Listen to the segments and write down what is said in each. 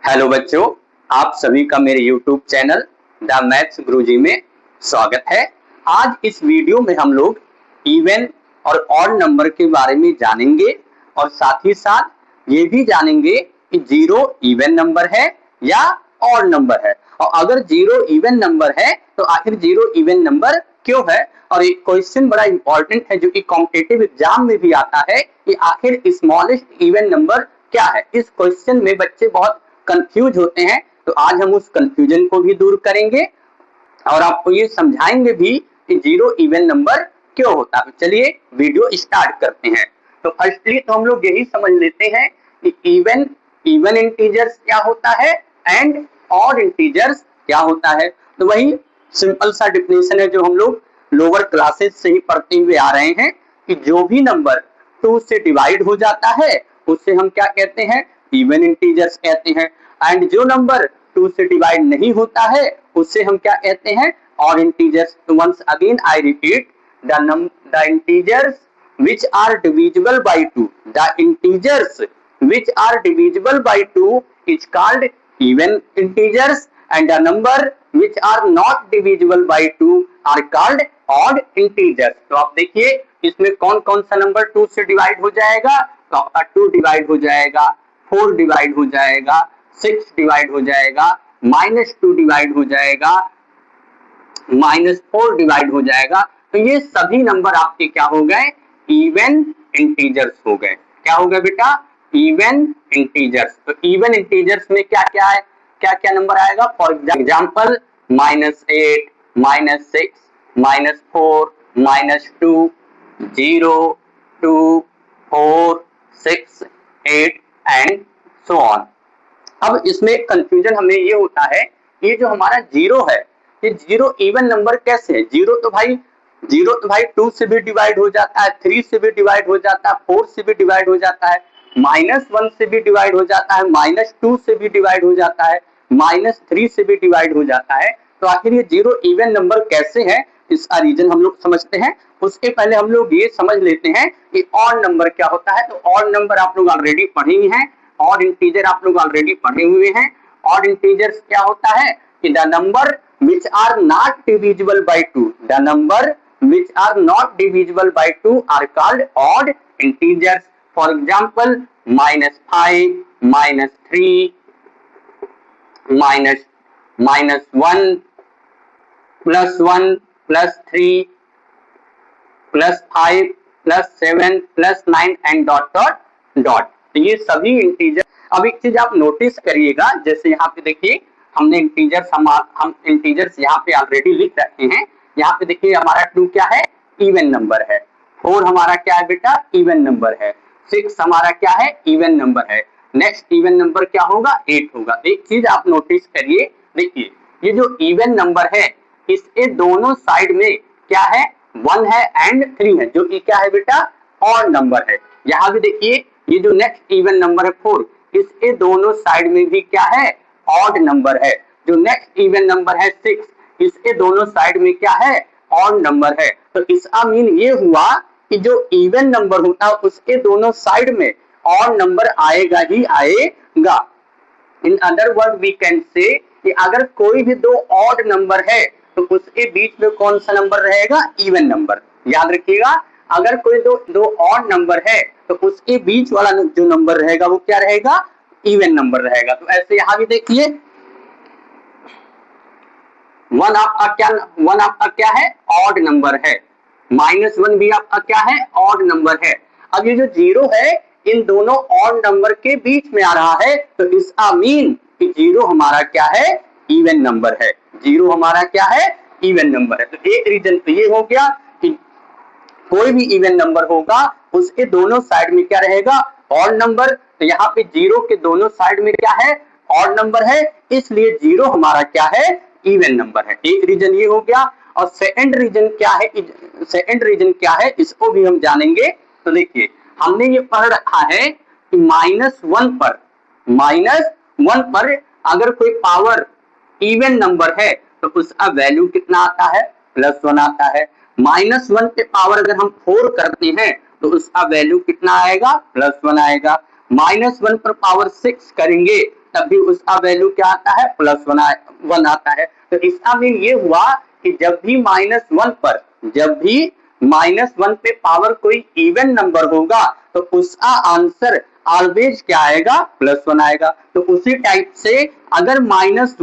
Hello बच्चों, आप सभी का मेरे YouTube चैनल द मैथ्स गुरुजी में स्वागत है। आज इस वीडियो में हम लोग इवन और ऑड नंबर के बारे में जानेंगे और साथ ही साथ ये भी जानेंगे कि जीरो इवन नंबर है या ऑड नंबर है, और अगर जीरो इवन नंबर है तो आखिर जीरो इवन नंबर क्यों है। और एक क्वेश्चन बड़ा इंपॉर्टेंट है जो कि कॉम्पिटिटिव एग्जाम में भी आता है कि आखिर स्मॉलेस्ट इवन नंबर क्या है। इस क्वेश्चन में बच्चे बहुत कंफ्यूज होते हैं, तो आज हम उस कंफ्यूजन को भी दूर करेंगे और आपको ये समझाएंगे भी कि जीरो इवन नंबर क्यों होता है। चलिए वीडियो स्टार्ट करते हैं। तो फर्स्टली तो हम लोग यही समझ लेते हैं कि इवन इंटीजर्स क्या होता है एंड ऑड इंटीजर्स क्या होता है। तो वही सिंपल सा डिफिनेशन है जो हम लोग लोअर क्लासेस से ही पढ़ते हुए आ रहे हैं कि जो भी नंबर 2 से डिवाइड हो जाता है उससे हम क्या कहते हैं, इवन इंटीजर्स कहते हैं। एंड जो नंबर 2 से डिवाइड नहीं होता है उससे हम क्या कहते हैं, ऑड इंटीजर्स। तो once again I repeat, the integers which are divisible by 2, the integers which are divisible by 2 is called even integers, and the number which are not divisible by 2 are called odd integers। तो आप देखिए इसमें कौन कौन सा number 2 से divide हो जाएगा, तो आपका 2 डिवाइड हो जाएगा, 4 डिवाइड हो जाएगा, 6 डिवाइड हो जाएगा, -2 डिवाइड हो जाएगा, -4 डिवाइड हो जाएगा। तो ये सभी नंबर आपके क्या हो गए, इवन इंटीजर्स हो गए। क्या हो गए बेटा, इवन इंटीजर्स। तो इवन इंटीजर्स में क्या क्या है, क्या क्या नंबर आएगा। For example -8, -6, -4, -2, 0, 2, 4, 6, 8 and so on. अब इसमें कंफ्यूजन हमें ये होता है, ये जो हमारा जीरो है, ये जीरो इवन नंबर कैसे है। जीरो तो भाई 2 से भी डिवाइड हो जाता है, 3 से भी डिवाइड हो जाता है, 4 से भी डिवाइड हो जाता है, -1 से भी डिवाइड हो जाता है, -2 से भी डिवाइड हो जाता है, -3 से भी डिवाइड हो जाता है। तो आखिर ये जीरो इवन नंबर कैसे है, इसका रीजन हम लोग समझते हैं। उसके पहले हम लोग ये समझ लेते हैं कि ऑड नंबर क्या होता है। तो ऑड नंबर आप लोग ऑलरेडी पढ़े ही हैं, ऑड इंटीजर आप लोग ऑलरेडी पढ़े हुए हैं। ऑड इंटीजर्स क्या होता है कि the number which are not divisible by 2, the number which are not divisible by 2 are called odd integers। For example, -5, -3, -1, +1, +3, +5, +7, +9 and dot dot dot. तो ये सभी इंटीजर। अब एक चीज आप नोटिस करिएगा, जैसे यहाँ पे देखिए हमने इंटीजर्स हम इंटीजर्स यहाँ पे ऑलरेडी लिख रखे हैं। यहाँ पे देखिए हमारा 2 क्या है, इवन नंबर है। 4 हमारा क्या है बेटा, इवन नंबर है। 6 हमारा क्या है, इवन नंबर है। नेक्स्ट इवन नंबर क्या होगा, 8 होगा। एक चीज आप नोटिस करिए, देखिए ये जो इवन नंबर है इसके दोनों साइड में क्या है, 1 है एंड 3 है, जो कि क्या है बेटा, ऑड नंबर है। यहाँ भी देखिए ये जो नेक्स्ट इवन नंबर है 4, इसके दोनों साइड में भी क्या है, ऑड नंबर है। जो नेक्स्ट इवन नंबर है 6, इसके दोनों साइड में क्या है, ऑड नंबर है। तो इसका मीन ये हुआ कि जो इवन नंबर होता है उसके दोनों साइड में ऑड नंबर आएगा ही आएगा। In other word we can say कि अगर कोई भी दो ऑड नंबर है तो उसके बीच में कौन सा नंबर रहेगा, इवन नंबर। याद रखिएगा, अगर कोई दो ऑड नंबर है तो उसके बीच वाला जो नंबर रहेगा वो क्या रहेगा, इवन नंबर रहेगा। तो ऐसे यहां भी देखिए 1 आपका क्या है, ऑड नंबर है। -1 भी आपका क्या है, ऑड नंबर है। अब ये जो जीरो है इन दोनों ऑड नंबर के बीच में आ रहा है, तो इसका मीन कि जीरो हमारा क्या है, इवन नंबर है। जीरो हमारा क्या है, इवन नंबर है। तो एक रीजन तो ये हो गया कि कोई भी इवन नंबर होगा उसके दोनों साइड में क्या रहेगा, ऑड नंबर। तो यहाँ पे जीरो के दोनों साइड में क्या है, ऑड नंबर है, इसलिए जीरो हमारा क्या है, इवन नंबर है। एक रीजन ये हो गया। और सेकंड रीजन क्या है, इसको भी हम जानेंगे। तो देखिए हमने ये पढ़ रखा है कि -1 पर अगर कोई पावर इवन नंबर है तो उसका वैल्यू कितना आता है, +1 आता है। -1 पे पावर अगर हम 4 करते हैं तो उसका वैल्यू कितना आएगा, +1 आएगा। -1 पर पावर 6 करेंगे तब भी उसका वैल्यू क्या आता है, +1 आता है। तो इसका मीन ये हुआ कि जब भी -1 पे पावर कोई इवन नंबर होगा तो उसका आंसर ऑलवेज क्या आएगा, +1 आएगा। तो उसी टाइप से अगर -1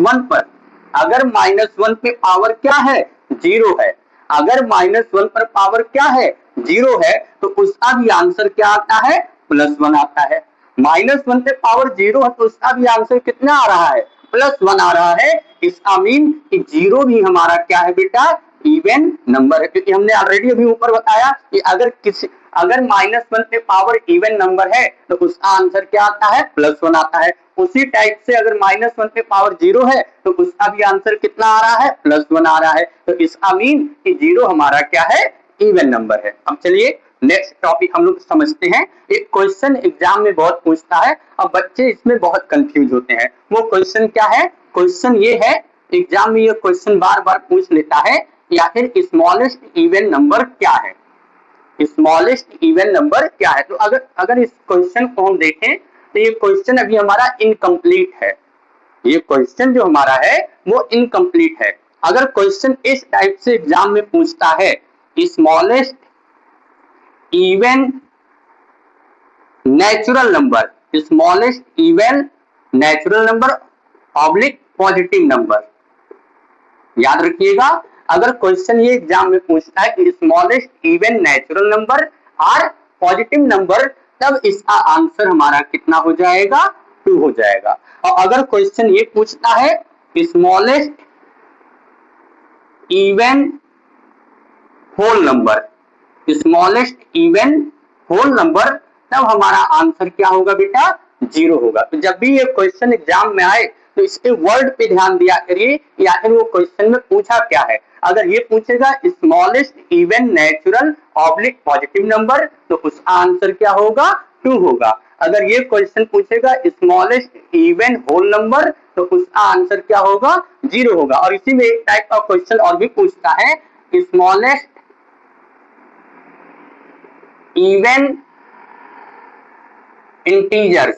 पे पावर क्या है, 0 है, अगर -1 पर पावर क्या है, 0 है, तो उसका भी आंसर क्या आता है, +1 आता है। -1 पे पावर 0 है तो उसका भी आंसर कितना आ रहा है, +1 आ रहा है। इसका मीन कि 0 भी हमारा क्या है बेटा, इवन नंबर है, क्योंकि हमने ऑलरेडी अभी ऊपर बताया कि अगर -1 पे पावर इवन नंबर है तो उसका आंसर क्या आता है, +1 आता है। उसी टाइप से अगर -1 पे पावर 0 है तो उसका भी आंसर कितना आ रहा है, +1 आ रहा है। तो इसका मीन कि 0 हमारा क्या है, इवन नंबर है। अब चलिए नेक्स्ट टॉपिक हम लोग समझते हैं। एक क्वेश्चन एग्जाम में बहुत पूछता है और बच्चे इसमें बहुत कंफ्यूज होते हैं। वो क्वेश्चन क्या है, क्वेश्चन ये है, एग्जाम में ये क्वेश्चन बार बार पूछ लेता है कि आखिर स्मॉलेस्ट इवन नंबर क्या है, स्मॉलेस्ट इवन नंबर क्या है। तो अगर इस क्वेश्चन को हम देखें तो ये क्वेश्चन अभी हमारा इनकम्प्लीट है। ये क्वेश्चन जो हमारा है वो इनकम्प्लीट है। अगर क्वेश्चन इस टाइप से एग्जाम में पूछता है smallest even natural number, smallest even natural number oblique positive number, याद रखिएगा। अगर क्वेश्चन ये एग्जाम में पूछता है कि स्मॉलेस्ट इवन नेचुरल नंबर और पॉजिटिव नंबर, तब इसका आंसर हमारा कितना हो जाएगा, 2 हो जाएगा। और अगर क्वेश्चन ये पूछता है smallest even whole number, smallest even whole number, तब हमारा आंसर क्या होगा बेटा, 0 होगा। तो जब भी ये क्वेश्चन एग्जाम में आए तो इसके वर्ड पे ध्यान दिया करिए या फिर वो क्वेश्चन में पूछा क्या है। अगर ये पूछेगा smallest even natural oblique positive number तो उसका आंसर क्या होगा, 2 होगा। अगर ये क्वेश्चन पूछेगा स्मॉलेस्ट इवन होल नंबर तो उसका आंसर क्या होगा, 0 होगा। और इसी में एक टाइप का क्वेश्चन और भी पूछता है smallest even integers,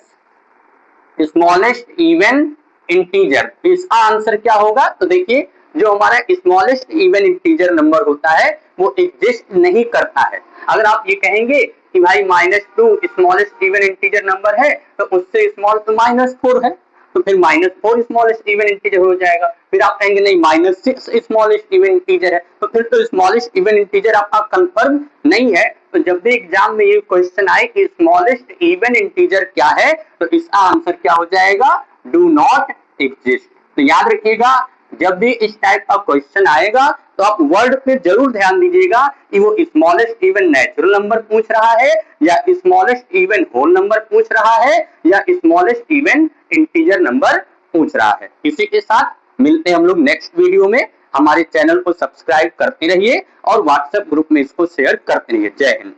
smallest even integer, इसका आंसर क्या होगा। तो देखिए जो हमारा स्मॉलेस्ट इवन इंटीजर नंबर होता है वो एग्जिस्ट नहीं करता है। अगर आप ये कहेंगे कि भाई -2 स्मॉलेस्ट इवन इंटीजर नंबर है तो उससे स्मॉल तो -4 है, तो फिर -4 स्मॉलेस्ट इवन इंटीजर हो जाएगा। फिर आप कहेंगे नहीं -6 स्मॉलेस्ट इवन इंटीजर है, तो फिर तो स्मॉलेस्ट इवन इंटीजर आपका कंफर्म नहीं है। तो जब भी एग्जाम में ये क्वेश्चन आए कि स्मॉलेस्ट इवन इंटीजर क्या है तो इसका आंसर क्या हो जाएगा, डू नॉट एग्जिस्ट। तो याद रखिएगा जब भी इस टाइप का क्वेश्चन आएगा तो आप वर्ड पे जरूर ध्यान दीजिएगा कि वो स्मॉलेस्ट इवन नेचुरल नंबर पूछ रहा है या स्मॉलेस्ट इवन होल नंबर पूछ रहा है या स्मॉलेस्ट इवन इंटीजर नंबर पूछ रहा है। इसी के साथ मिलते हैं हम लोग नेक्स्ट वीडियो में। हमारे चैनल को सब्सक्राइब करते रहिए और व्हाट्सएप ग्रुप में इसको शेयर करते रहिए। जय हिंद।